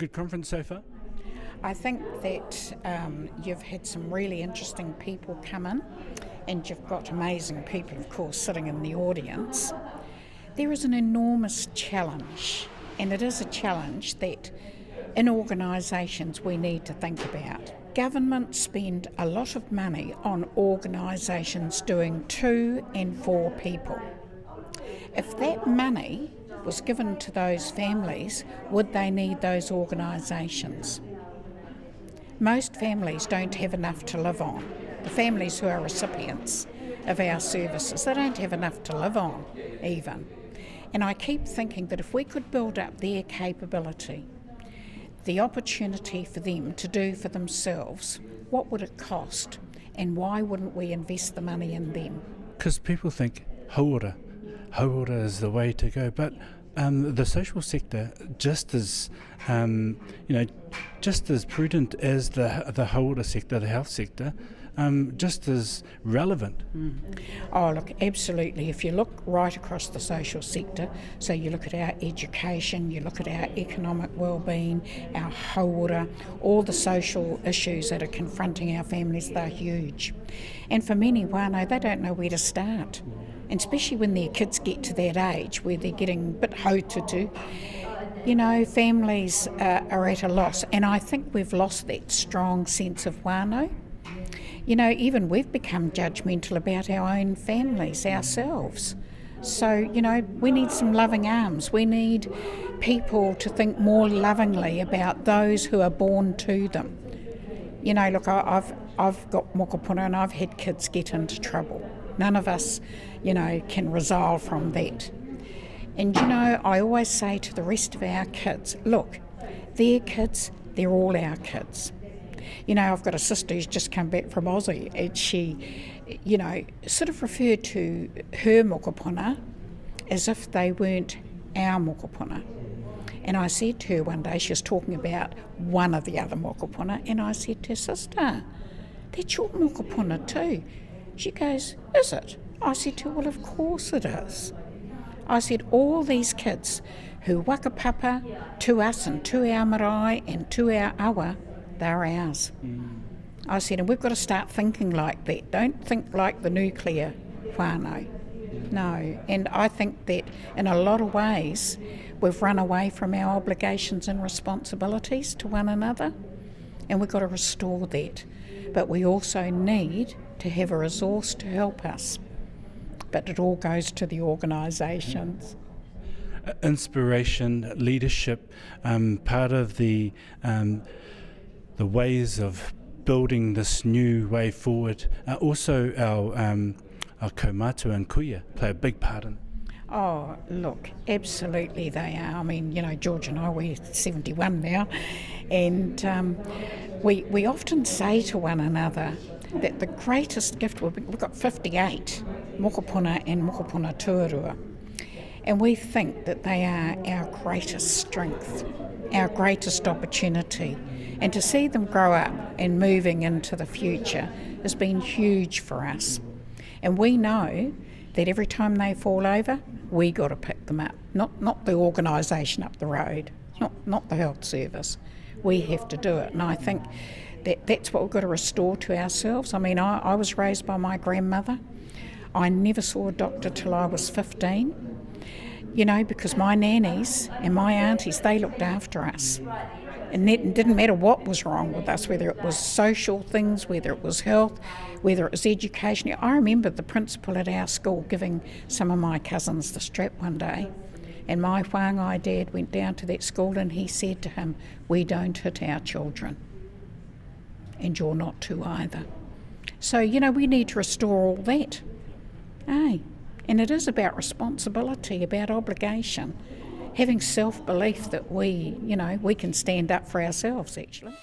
good conference so far? I think that you've had some really interesting people come in, and you've got amazing people, of course, sitting in the audience. There is an enormous challenge, and it is a challenge that in organisations we need to think about. Government spend a lot of money on organisations doing to and for people. If that money was given to those families, would they need those organisations? Most families don't have enough to live on. The families who are recipients of our services, they don't have enough to live on even. And I keep thinking that if we could build up their capability, the opportunity for them to do for themselves, what would it cost? And why wouldn't we invest the money in them? Because people think hauora is the way to go, but the social sector, just as just as prudent as the hauora sector, the health sector, just as relevant. Oh, look, absolutely. If you look right across the social sector, so you look at our education, you look at our economic well-being, our hauora, all the social issues that are confronting our families, they're huge. And for many whānau, they don't know where to start. And especially when their kids get to that age where they're getting a bit haututu, families are at a loss. And I think we've lost that strong sense of whānau. Even we've become judgmental about our own families ourselves. So, we need some loving arms. We need people to think more lovingly about those who are born to them. Look, I've got mokopuna and I've had kids get into trouble. None of us, can resolve from that. And, I always say to the rest of our kids, look, their kids, they're all our kids. I've got a sister who's just come back from Aussie, and she, sort of referred to her mokopuna as if they weren't our mokopuna. And I said to her one day, she was talking about one of the other mokopuna, and I said to her, sister, that's your mokopuna too. She goes, is it? I said to her, well, of course it is. I said, all these kids who wakapapa to us and to our marae and to our awa, they're ours. I said, and we've got to start thinking like that. Don't think like the nuclear whānau. No, and I think that in a lot of ways we've run away from our obligations and responsibilities to one another, and we've got to restore that. But we also need to have a resource to help us. But it all goes to the organisations. Inspiration, leadership, part of the ways of building this new way forward. Also our kaumātua and kuia play a big part in it. Oh, look, absolutely they are. I mean, George and I, we're 71 now, and we often say to one another that the greatest gift, we've got 58 mokopuna and mokopuna tuarua, and we think that they are our greatest strength, our greatest opportunity. And to see them grow up and moving into the future has been huge for us. And we know that every time they fall over, we got to pick them up, not the organisation up the road, not the health service. We have to do it, and I think that's what we've got to restore to ourselves. I mean, I was raised by my grandmother. I never saw a doctor till I was 15, because my nannies and my aunties, they looked after us. And it didn't matter what was wrong with us, whether it was social things, whether it was health, whether it was education. I remember the principal at our school giving some of my cousins the strap one day. And my whāngai dad went down to that school and he said to him, we don't hit our children. And you're not to either. So, we need to restore all that. And it is about responsibility, about obligation. Having self-belief that we can stand up for ourselves, actually.